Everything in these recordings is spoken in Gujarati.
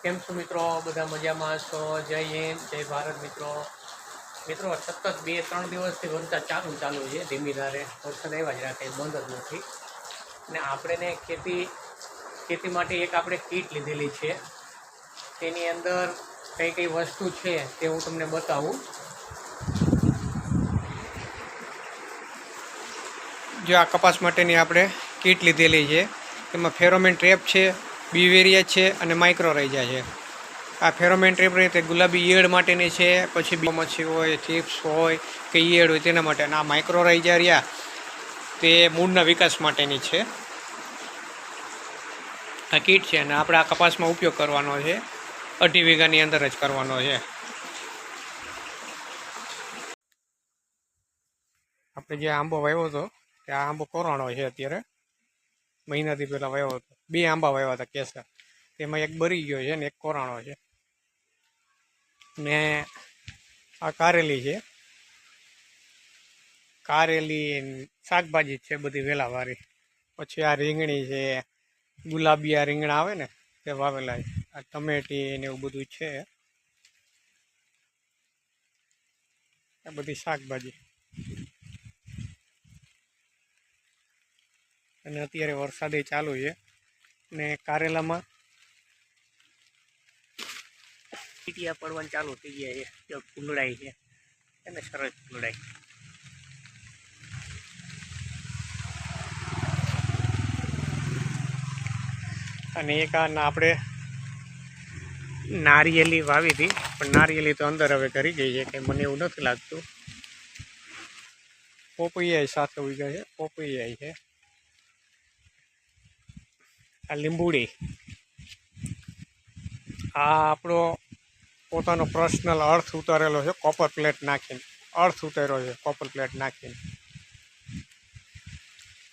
કેમ છો મિત્રો? બધા મજામાં છો? જય હિન્દ, જય ભારત મિત્રો. મિત્રો સતત 2-3 દિવસથી વરસાદ ચાલુ છે, ધીમી ધારે વરસાદ આવ્યા જ રાખે, બંધ જ નથી. અને આપણે ખેતી માટે એક આપણે કીટ લીધેલી છે. તેની અંદર કઈ કઈ વસ્તુ છે તે હું તમને બતાવું. જો આ કપાસ માટેની આપણે કીટ લીધેલી છે. એમાં ફેરોમેન ટ્રેપ છે, બીવેરિયા છે અને માઇક્રોરાઇઝા છે. આ ફેરોમેન ટ્રેપ રહી તે ગુલાબી ઈયળ માટેની છે, પછી મચ્છી હોય, ચિપ્સ હોય કે ઈયળ હોય તેના માટે. અને આ માઇક્રોરાઇઝા રહ્યા તે મૂળના વિકાસ માટેની છે. આ કીટ છે અને આપણે આ કપાસમાં ઉપયોગ કરવાનો છે. 2.5 વીઘાની અંદર જ કરવાનો છે. આપણે જે આંબો વાવ્યો હતો તે આ આંબો કોરાણો છે. અત્યારે મહિનાથી પહેલાં વાવ્યો હતો. 2 આંબા વાવ્યા હતા કેસર. તેમાં એક બરી ગયો છે અને એક કોરાણો છે. ને આ કારેલી છે, કારેલી શાકભાજી છે બધી વેલાવાળી. પછી આ રીંગણી છે, ગુલાબી આ રીંગણા આવે ને તે વાવેલા છે. આ ટમેટી ને એવું બધું છે. આ બધી શાકભાજી. અને અત્યારે વરસાદે ચાલુ છે ને કારેલામાં ટીટિયા પડવાનું ચાલુ થઈ ગયા છે. ફૂલડાઈ છે એને સરસ ફૂલડાઈ. અને એક આ આપણે નારિયેલી વાવી હતી, પણ નારિયેલી તો અંદર હવે કરી ગઈ છે, કંઈ મને એવું નથી લાગતું. પોપૈયા સાથે ઉગ્યા છે, પોપૈયા છે. આ લીંબુડી, આ આપણો પોતાનો પર્સનલ અર્થ ઉતારેલો છે, કોપર પ્લેટ નાખીને. અર્થ ઉતાર્યો છે કોપર પ્લેટ નાખીને.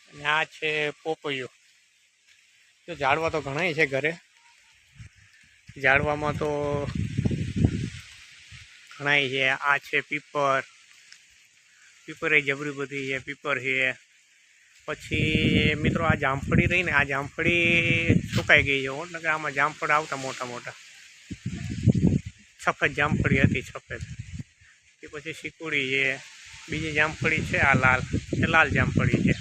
અને આ છે પોપૈયું. તો ઝાડવા તો ઘણાય છે ઘરે. ઝાડવામાં તો ઘણાય છે. આ છે પીપર. પીપર એ જબરી બધી છે. પીપર છે. પછી મિત્રો આ જામફળી રહી ને, આ જામફળી સુકાઈ ગઈ છે. એટલે આમાં જામફળ આવતા મોટા મોટા સફેદ જામફળી હતી, સફેદ. એ પછી શીકુડી છે. બીજી જામફળી છે આ લાલ, એ લાલ જામફળી છે.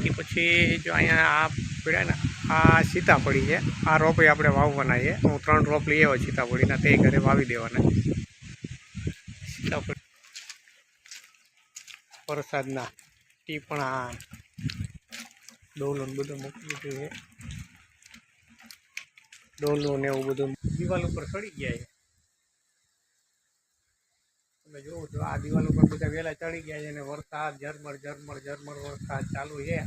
એ પછી જો અહીંયા આ પડ્યા ને, આ સીતાફળી છે. આ રોપ આપણે વાવવાના છે. હું 3 રોપ લઈ આવ્યો સીતાફળીના, તે ઘરે વાવી દેવાના. સીતાફળી વરસાદના ટીપણા ડોલું બધું મૂકી દીધું છે. ડોલું ને એવું બધું દિવાલ ઉપર ચડી ગયા છે. તમે જોવો છો આ દિવાલ ઉપર બધા વહેલા ચડી ગયા છે અને વરસાદ ઝરમર ઝરમર ઝરમર વરસાદ ચાલુ છે.